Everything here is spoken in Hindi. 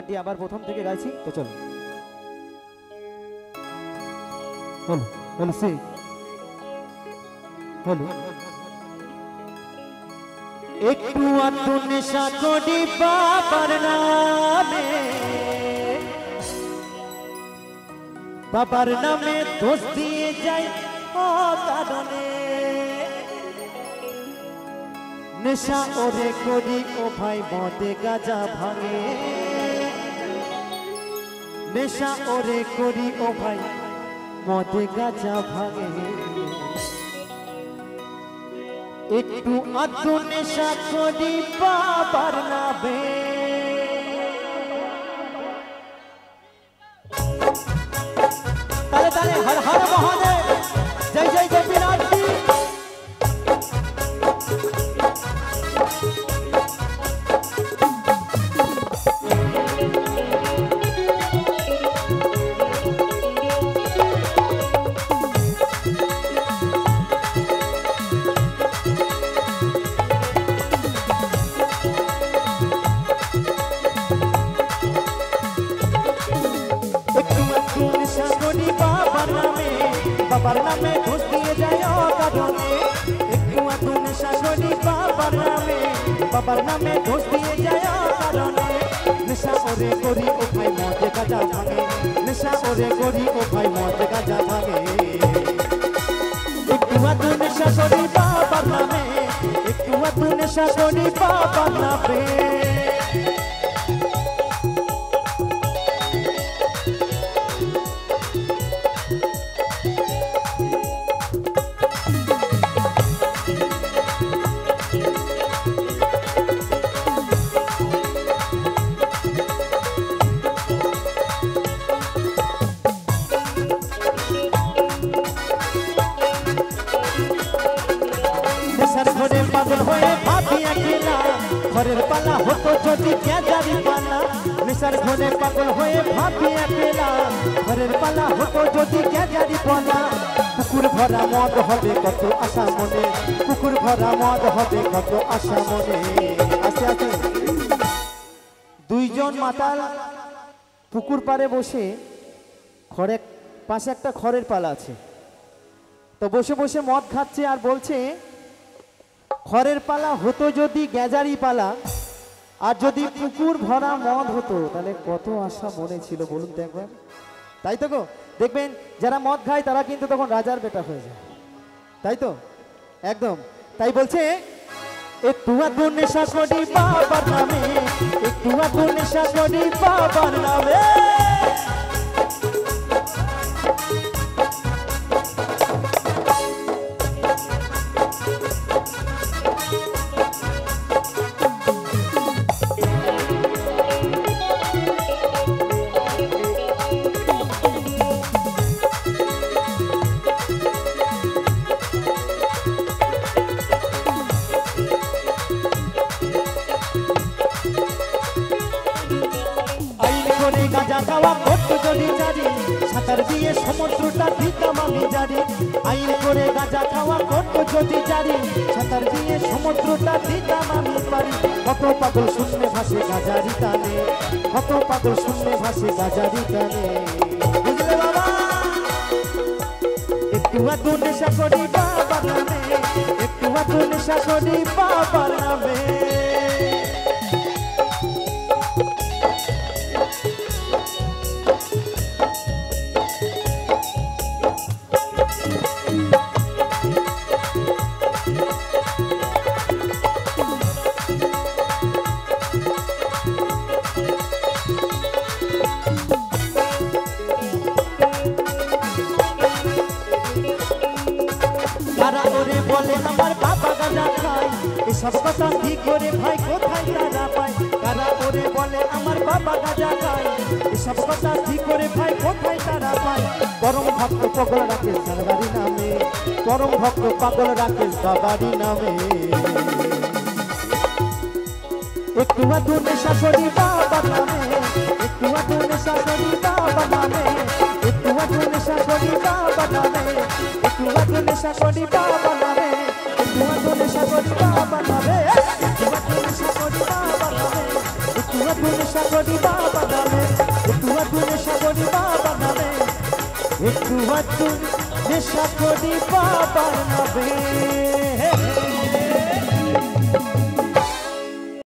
গানটি আবার প্রথম থেকে গাইছি তো চলো হলো হলো সে হলো একটু আধটু নেশা করি বাবার নামে দোষ দিয়ে যাই অকারণে নেশা ওরে করি ও ভাই মদে গাঁজা ভাঙে নেশা ওরে করি ও ভাই মদে গাঁজা ভাঙে একটু আধটু নেশা করি বাবার নামে তালে তালে হর হর মহাদেব জয় জয় গোপীনাথ जी बाबार नामे घुस दिए जाए कारोने एकटू आधटू नेशा करी बाबार नामे घुस दिए जाए कारोने नेशा ओरे करी ओ भाई मदे गाँजा भागे नेशा ओरे करी ओ भाई मदे गाँजा भागे एकटू आधटू नेशा करी बाबार नामे एकटू आधटू नेशा करी बाबार नामे घरे पागल होए भाभी अकेला घरेर पाला होतो जदि गेजारी पाला नेशार घरे पागल होए भाभी अकेला घरेर पाला होतो जदि गेजारी पाला पुकुर भरा मद होबे कत आशा मने पुकुर भरा मद होबे कत आशा मने आस्ते आस्ते दुइजन माताल पुकुर पारे बसे घरे पाशे एकटा खड़ेर पाला आछे तो बसे बसे मद खाচ্ছে আর বলছে खड़ेर पाला हतो जदि गेजारी पाला और जदि पुकुर भरा मद हतो ताहले कत आशा मने छिलो बोलुन तो एकबार ताई तो गो देखबेन जारा मद खाय तारा किन्तु तखन राजार बेटा हये जाय ताई तो एकदम ताई बोलछे एकटू आधटू नेशा करी बाबार नामे एकटू आधटू नेशा करी बाबार नामे गाँजा खावा करतो जदि जारी सातार दिए समुद्रटा दिताम आमि जारी आईन करे गाँजा खावा करतो जदि जारी सातार दिए समुद्रटा दिताम आमि पारी कत पागल शून्ये भासे गाँजारी टाने कत पागल शून्ये भासे गाँजारी टाने बुझले बाबा एकटू आधटू नेशा करी बाबार नामे एकटू आधटू नेशा करी बाबार नामे बोले हमार बाबा गाँजा खाय सब कथा ठीक करे भाई कोथाय तारा पाय तारा ओरे बोले हमार बाबा गाँजा खाय सब कथा ठीक करे भाई कोथाय तारा पाय परम भक्त पागल राकेश बाबारी नामे परम भक्त पागल राकेश बाबारी नामे एकटू आधटू नेशा करी बाबार नामे एकटू आधटू नेशा करी बाबार नामे एकटू आधटू नेशा करी बाबार नामे एकटू आधटू नेशा करी बाबार नामे एकटू आधटू नेशा करी बाबार नामे एकटू आधटू नेशा करी बाबार नामे एकटू आधटू नेशा करी बाबार नामे একটু একটু নেশা করি বাবার নামে